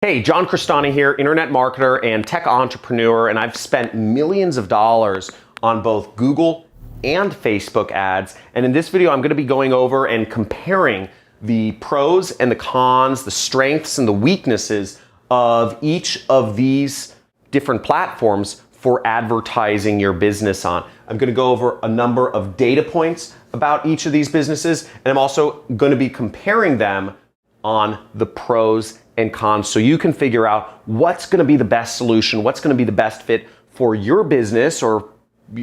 Hey, John Crestani here, internet marketer and tech entrepreneur, and I've spent millions of dollars on both Google and Facebook ads. And in this video, I'm gonna be going over and comparing the pros and the cons, the strengths and the weaknesses of each of these different platforms for advertising your business on. I'm gonna go over a number of data points about each of these businesses, and I'm also gonna be comparing them on the pros and cons so you can figure out what's gonna be the best solution, what's gonna be the best fit for your business or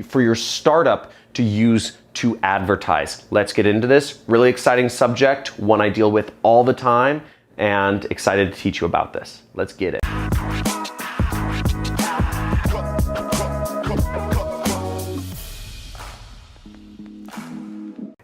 for your startup to use to advertise. Let's get into this. Really exciting subject, one I deal with all the time, and excited to teach you about this. Let's get it.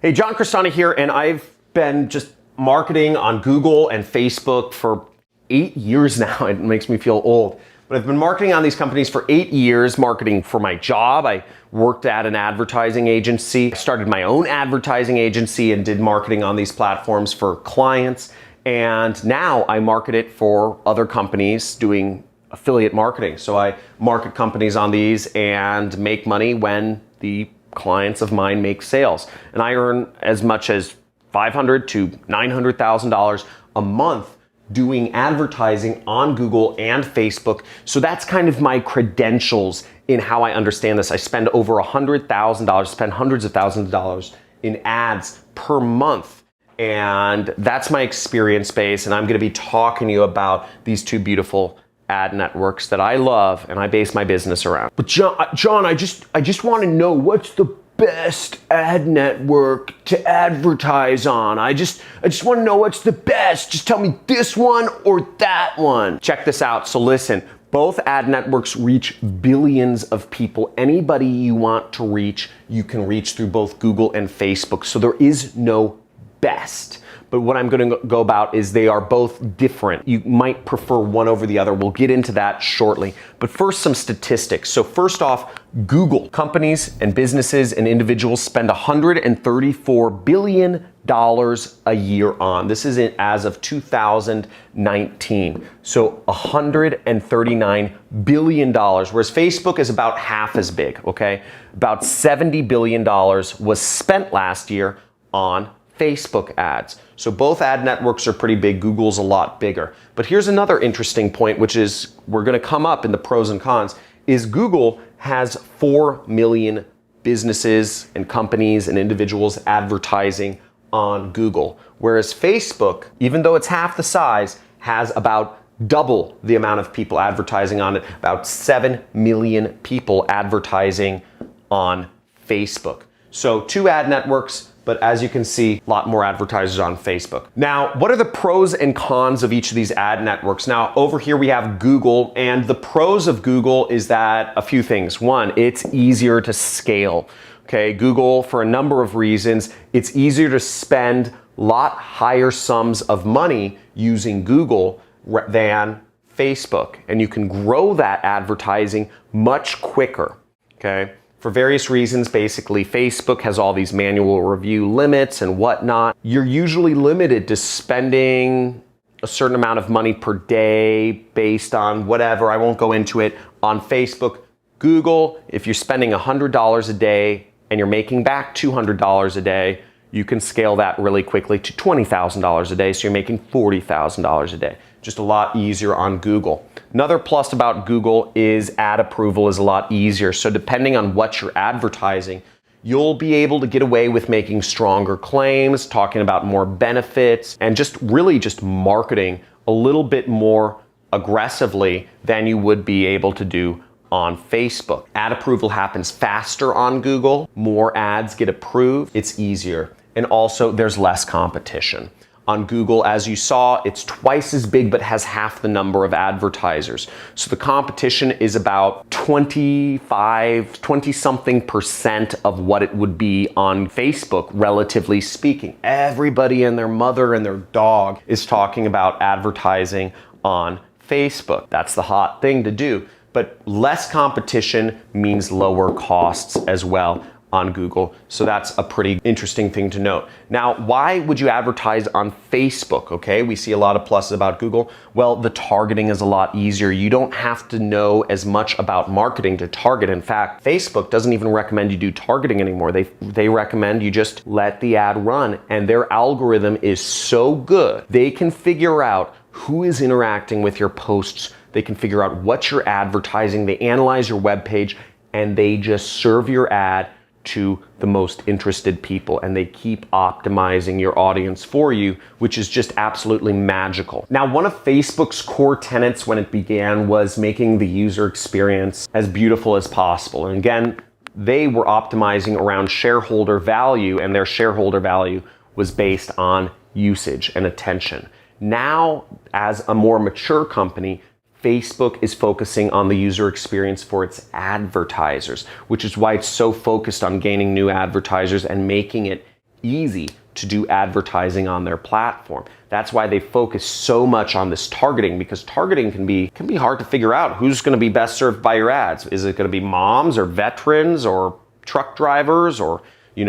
Hey, John Crestani here, and I've been just marketing on Google and Facebook for 8 years now. It makes me feel old. But I've been marketing on these companies for 8 years, marketing for my job. I worked at an advertising agency. I started my own advertising agency and did marketing on these platforms for clients. And now I market it for other companies doing affiliate marketing. So I market companies on these and make money when the clients of mine make sales. And I earn as much as $500,000 to $900,000 a month doing advertising on Google and Facebook. So that's kind of my credentials in how I understand this. I spend over $100,000, spend hundreds of thousands of dollars in ads per month. And that's my experience base. And I'm gonna be talking to you about these two beautiful ad networks that I love and I base my business around. But John, I just wanna know what's the best ad network to advertise on. I just want to know what's the best. Just tell me this one or that one. Check this out. So listen, both ad networks reach billions of people. Anybody you want to reach, you can reach through both Google and Facebook. So there is no best. But what I'm going to go about is they are both different. You might prefer one over the other. We'll get into that shortly. But first, some statistics. So first off, Google. Companies and businesses and individuals spend $134 billion a year on. This is as of 2019. So $139 billion, whereas Facebook is about half as big, okay? About $70 billion was spent last year on Facebook ads. So both ad networks are pretty big. Google's a lot bigger. But here's another interesting point, which is we're going to come up in the pros and cons, is Google has 4 million businesses and companies and individuals advertising on Google. Whereas Facebook, even though it's half the size, has about double the amount of people advertising on it, about 7 million people advertising on Facebook. So two ad networks, but as you can see, a lot more advertisers on Facebook. Now, what are the pros and cons of each of these ad networks? Now, over here we have Google, and the pros of Google is that a few things. One, it's easier to scale. Okay, Google, for a number of reasons, it's easier to spend a lot higher sums of money using Google than Facebook, and you can grow that advertising much quicker, okay? For various reasons, basically, Facebook has all these manual review limits and whatnot. You're usually limited to spending a certain amount of money per day based on whatever. I won't go into it. On Facebook, Google, if you're spending $100 a day and you're making back $200 a day, you can scale that really quickly to $20,000 a day, so you're making $40,000 a day. Just a lot easier on Google. Another plus about Google is ad approval is a lot easier. So depending on what you're advertising, you'll be able to get away with making stronger claims, talking about more benefits, and just really just marketing a little bit more aggressively than you would be able to do on Facebook. Ad approval happens faster on Google. More ads get approved. It's easier. And also there's less competition. On Google, as you saw, it's twice as big but has half the number of advertisers. So the competition is about 20-something% of what it would be on Facebook, relatively speaking. Everybody and their mother and their dog is talking about advertising on Facebook. That's the hot thing to do. But less competition means lower costs as well on Google. So that's a pretty interesting thing to note. Now, why would you advertise on Facebook? Okay, we see a lot of pluses about Google. Well, the targeting is a lot easier. You don't have to know as much about marketing to target. In fact, Facebook doesn't even recommend you do targeting anymore. They recommend you just let the ad run, and their algorithm is so good. They can figure out who is interacting with your posts. They can figure out what you're advertising. They analyze your web page, and they just serve your ad to the most interested people, and they keep optimizing your audience for you, which is just absolutely magical. Now, one of Facebook's core tenets when it began was making the user experience as beautiful as possible. And again, they were optimizing around shareholder value, and their shareholder value was based on usage and attention. Now, as a more mature company, Facebook is focusing on the user experience for its advertisers, which is why it's so focused on gaining new advertisers and making it easy to do advertising on their platform. That's why they focus so much on this targeting, because targeting can be hard to figure out who's going to be best served by your ads. Is it going to be moms or veterans or truck drivers or,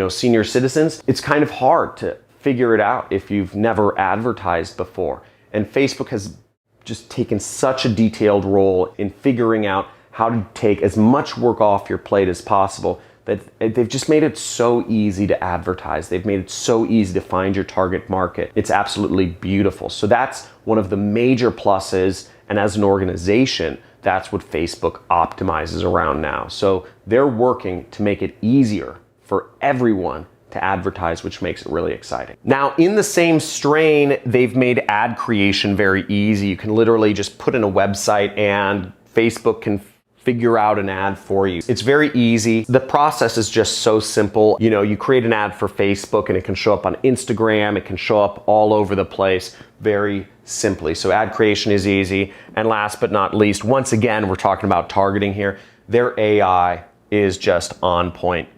senior citizens? It's kind of hard to figure it out if you've never advertised before. And Facebook has just taken such a detailed role in figuring out how to take as much work off your plate as possible that they've just made it so easy to advertise. They've made it so easy to find your target market. It's absolutely beautiful. So that's one of the major pluses. And as an organization, that's what Facebook optimizes around now. So they're working to make it easier for everyone to advertise, which makes it really exciting. Now, in the same strain, they've made ad creation very easy. You can literally just put in a website and Facebook can figure out an ad for you. It's very easy. The process is just so simple. You create an ad for Facebook and it can show up on Instagram. It can show up all over the place very simply. So ad creation is easy. And last but not least, once again, we're talking about targeting here. Their AI is just on point.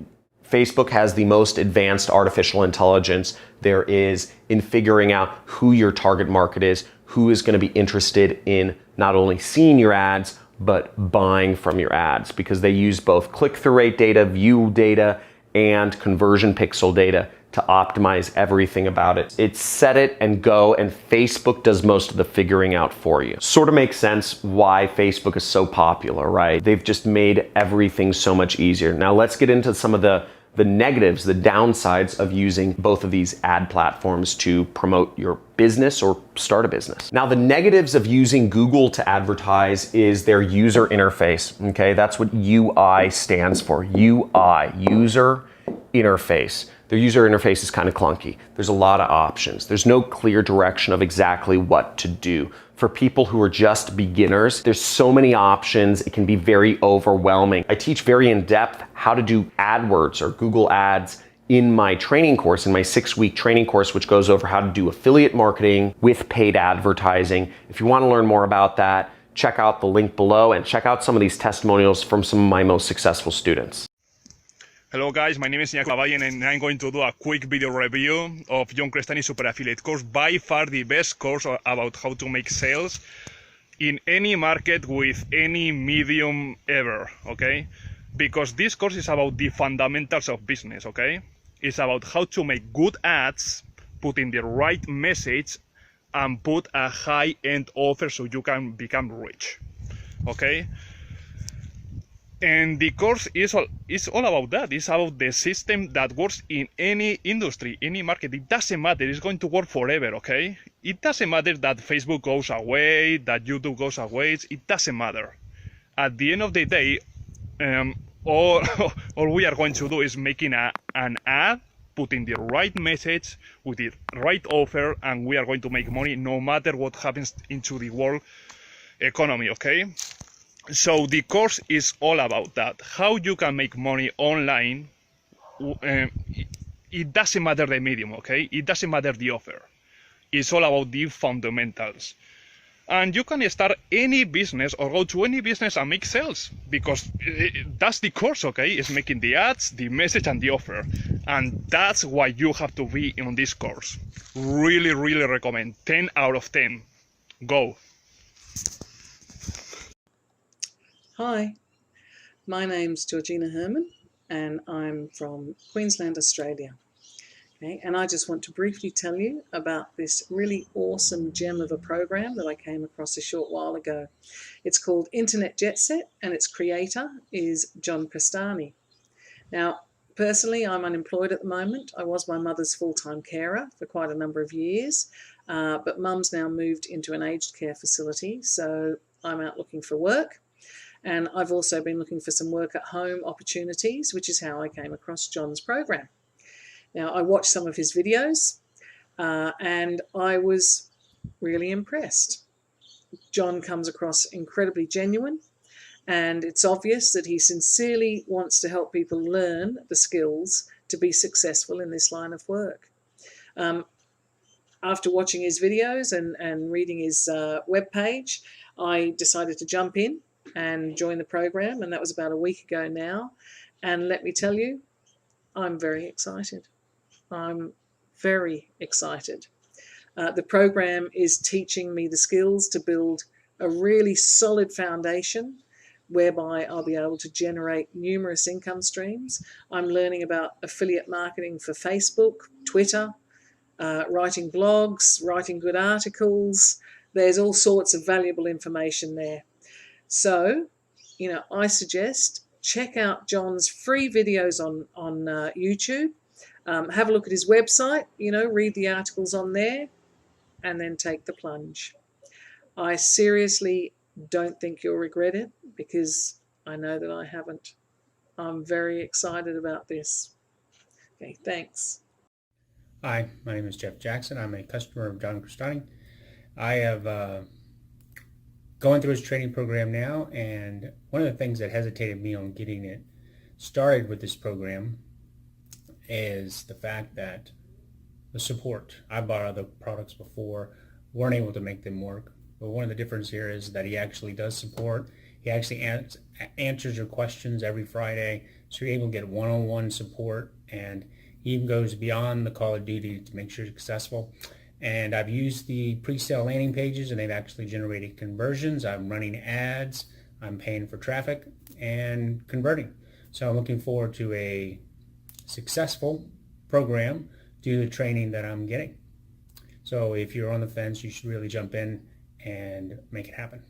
Facebook has the most advanced artificial intelligence there is in figuring out who your target market is, who is going to be interested in not only seeing your ads, but buying from your ads, because they use both click-through rate data, view data, and conversion pixel data to optimize everything about it. It's set it and go, and Facebook does most of the figuring out for you. Sort of makes sense why Facebook is so popular, right? They've just made everything so much easier. Now let's get into some of the negatives, the downsides of using both of these ad platforms to promote your business or start a business. Now, the negatives of using Google to advertise is their user interface, okay? That's what UI stands for, UI, user interface. Their user interface is kind of clunky. There's a lot of options. There's no clear direction of exactly what to do. For people who are just beginners, there's so many options, it can be very overwhelming. I teach very in-depth how to do AdWords or Google Ads in my training course, in my 6-week training course, which goes over how to do affiliate marketing with paid advertising. If you want to learn more about that, check out the link below and check out some of these testimonials from some of my most successful students. Hello guys, my name is Iñaki Lavallen and I'm going to do a quick video review of John Crestani's Super Affiliate course, by far the best course about how to make sales in any market with any medium ever, okay? Because this course is about the fundamentals of business, okay? It's about how to make good ads, put in the right message, and put a high-end offer so you can become rich, okay? And the course is all about that. It's about the system that works in any industry, any market. It doesn't matter. It's going to work forever, okay? It doesn't matter that Facebook goes away, that YouTube goes away. It doesn't matter. At the end of the day, all we are going to do is making an ad, putting the right message with the right offer, and we are going to make money no matter what happens into the world economy, okay? So the course is all about that, how you can make money online. It doesn't matter the medium, okay? It doesn't matter the offer. It's all about the fundamentals. And you can start any business or go to any business and make sales, because that's the course, okay? It's making the ads, the message, and the offer. And that's why you have to be in this course. Really, really recommend. 10 out of 10. Go. Hi, my name's Georgina Herman, and I'm from Queensland, Australia. Okay, and I just want to briefly tell you about this really awesome gem of a program that I came across a short while ago. It's called Internet Jet Set, and its creator is John Crestani. Now, personally, I'm unemployed at the moment. I was my mother's full-time carer for quite a number of years, but mum's now moved into an aged care facility, so I'm out looking for work. And I've also been looking for some work at home opportunities, which is how I came across John's program. Now, I watched some of his videos and I was really impressed. John comes across incredibly genuine, and it's obvious that he sincerely wants to help people learn the skills to be successful in this line of work. After watching his videos and reading his webpage, I decided to jump in and join the program, and that was about a week ago now. And let me tell you, I'm very excited. I'm very excited. The program is teaching me the skills to build a really solid foundation whereby I'll be able to generate numerous income streams. I'm learning about affiliate marketing for Facebook, Twitter, writing blogs, writing good articles. There's all sorts of valuable information there. So, I suggest check out John's free videos on YouTube. Have a look at his website, read the articles on there, and then take the plunge. I seriously don't think you'll regret it, because I know that I haven't. I'm very excited about this. Okay, thanks. Hi, my name is Jeff Jackson. I'm a customer of John Crestani. I have going through his training program now, and one of the things that hesitated me on getting it started with this program is the fact that the support. I bought other products before, weren't able to make them work. But one of the differences here is that he actually does support. He actually answers your questions every Friday, so you're able to get one-on-one support, and he even goes beyond the call of duty to make sure you're successful. And I've used the pre-sale landing pages, and they've actually generated conversions. I'm running ads, I'm paying for traffic, and converting. So I'm looking forward to a successful program due to the training that I'm getting. So if you're on the fence, you should really jump in and make it happen.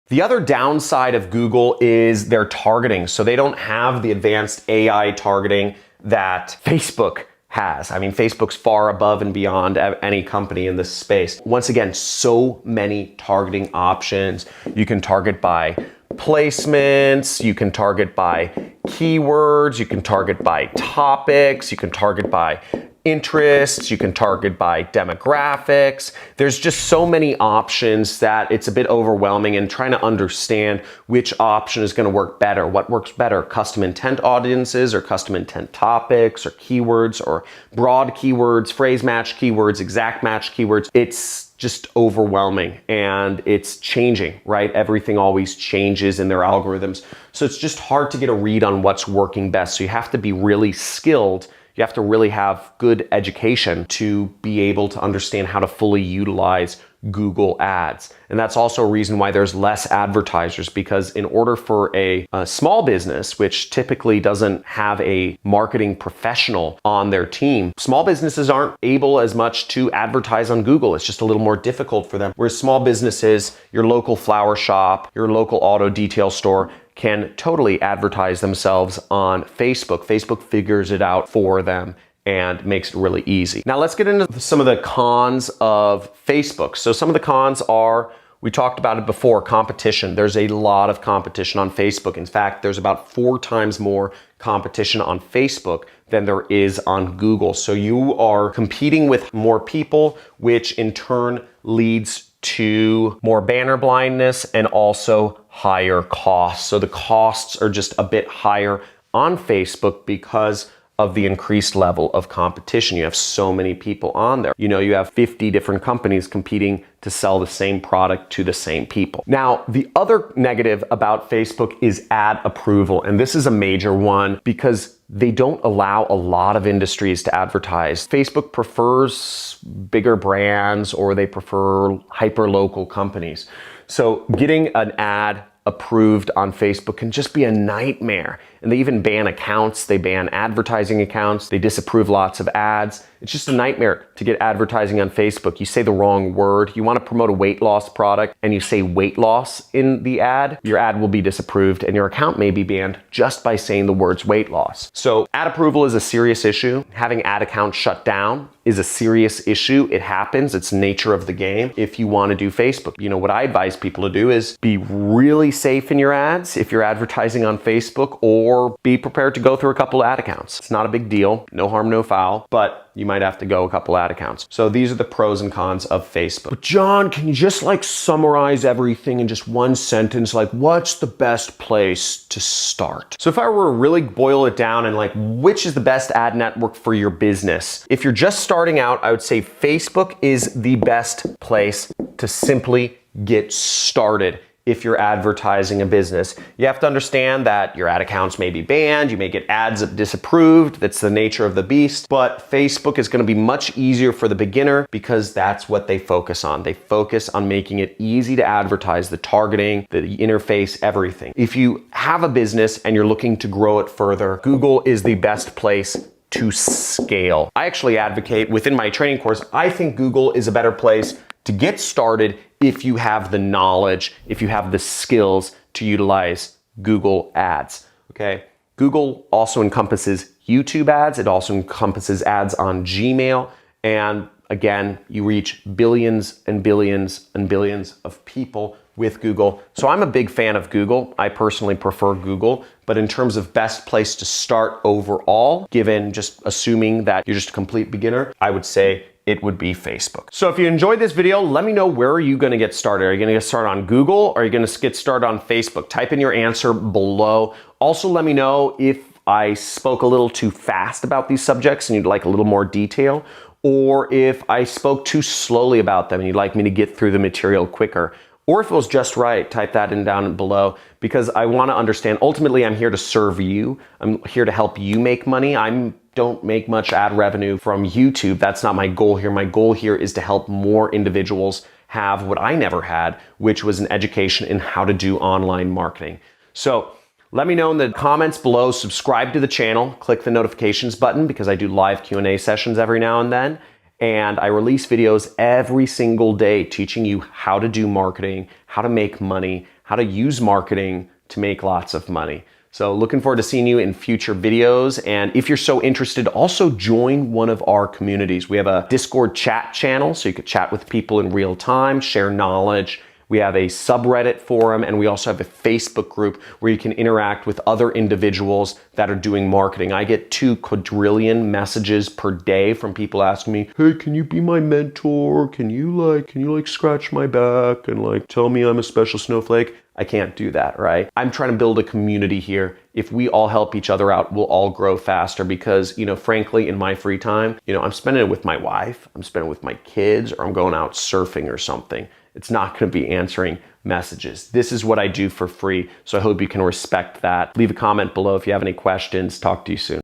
The other downside of Google is their targeting. So they don't have the advanced AI targeting that Facebook has. I mean, Facebook's far above and beyond any company in this space. Once again, so many targeting options. You can target by placements, you can target by keywords, you can target by topics, you can target by interests, you can target by demographics. There's just so many options that it's a bit overwhelming, and trying to understand which option is going to work better. What works better, custom intent audiences or custom intent topics or keywords or broad keywords, phrase match keywords, exact match keywords. It's just overwhelming, and it's changing, right? Everything always changes in their algorithms. So it's just hard to get a read on what's working best. So you have to be really skilled. You have to really have good education to be able to understand how to fully utilize Google Ads. And that's also a reason why there's less advertisers, because in order for a small business, which typically doesn't have a marketing professional on their team, small businesses aren't able as much to advertise on Google. It's just a little more difficult for them. Whereas small businesses, your local flower shop, your local auto detail store, can totally advertise themselves on Facebook. Facebook figures it out for them and makes it really easy. Now let's get into some of the cons of Facebook. So some of the cons are, we talked about it before, competition. There's a lot of competition on Facebook. In fact, there's about 4 times more competition on Facebook than there is on Google. So you are competing with more people, which in turn leads to more banner blindness and also higher costs. So the costs are just a bit higher on Facebook because of the increased level of competition. You have so many people on there. You have 50 different companies competing to sell the same product to the same people. Now, the other negative about Facebook is ad approval. And this is a major one because they don't allow a lot of industries to advertise. Facebook prefers bigger brands, or they prefer hyper-local companies. So getting an ad approved on Facebook can just be a nightmare. And they even ban accounts, they ban advertising accounts, they disapprove lots of ads. It's just a nightmare to get advertising on Facebook. You say the wrong word, you want to promote a weight loss product and you say weight loss in the ad, your ad will be disapproved and your account may be banned just by saying the words weight loss. So ad approval is a serious issue. Having ad accounts shut down is a serious issue. It happens. It's the nature of the game. If you want to do Facebook, you know, what I advise people to do is be really safe in your ads if you're advertising on Facebook, or be prepared to go through a couple ad accounts. It's not a big deal. No harm, no foul, but you might have to go a couple ad accounts. So these are the pros and cons of Facebook. But John, can you just like summarize everything in just one sentence? Like, what's the best place to start? So if I were to really boil it down and like, which is the best ad network for your business? If you're just starting out, I would say Facebook is the best place to simply get started. If you're advertising a business, you have to understand that your ad accounts may be banned, you may get ads disapproved, that's the nature of the beast, but Facebook is gonna be much easier for the beginner because that's what they focus on. They focus on making it easy to advertise, the targeting, the interface, everything. If you have a business and you're looking to grow it further, Google is the best place to scale. I actually advocate within my training course, I think Google is a better place to get started if you have the knowledge, if you have the skills to utilize Google ads, okay? Google also encompasses YouTube ads. It also encompasses ads on Gmail. And again, you reach billions and billions and billions of people with Google. So I'm a big fan of Google. I personally prefer Google, but in terms of best place to start overall, given just assuming that you're just a complete beginner, I would say it would be Facebook. So if you enjoyed this video, let me know, where are you gonna get started? Are you gonna get started on Google or are you gonna get started on Facebook? Type in your answer below. Also, let me know if I spoke a little too fast about these subjects and you'd like a little more detail, or if I spoke too slowly about them and you'd like me to get through the material quicker. Or if it was just right, type that in down below, because I want to understand, ultimately I'm here to serve you. I'm here to help you make money. I don't make much ad revenue from YouTube. That's not my goal here. My goal here is to help more individuals have what I never had, which was an education in how to do online marketing. So let me know in the comments below, subscribe to the channel, click the notifications button because I do live Q&A sessions every now and then. And I release videos every single day teaching you how to do marketing, how to make money, how to use marketing to make lots of money. So looking forward to seeing you in future videos. And if you're so interested, also join one of our communities. We have a Discord chat channel, so you could chat with people in real time, share knowledge. We have a subreddit forum, and we also have a Facebook group where you can interact with other individuals that are doing marketing. I get 2 quadrillion messages per day from people asking me, hey, can you be my mentor? Can you scratch my back and like tell me I'm a special snowflake? I can't do that, right? I'm trying to build a community here. If we all help each other out, we'll all grow faster because, you know, frankly, in my free time, you know, I'm spending it with my wife, I'm spending it with my kids, or I'm going out surfing or something. It's not going to be answering messages. This is what I do for free, so I hope you can respect that. Leave a comment below if you have any questions. Talk to you soon.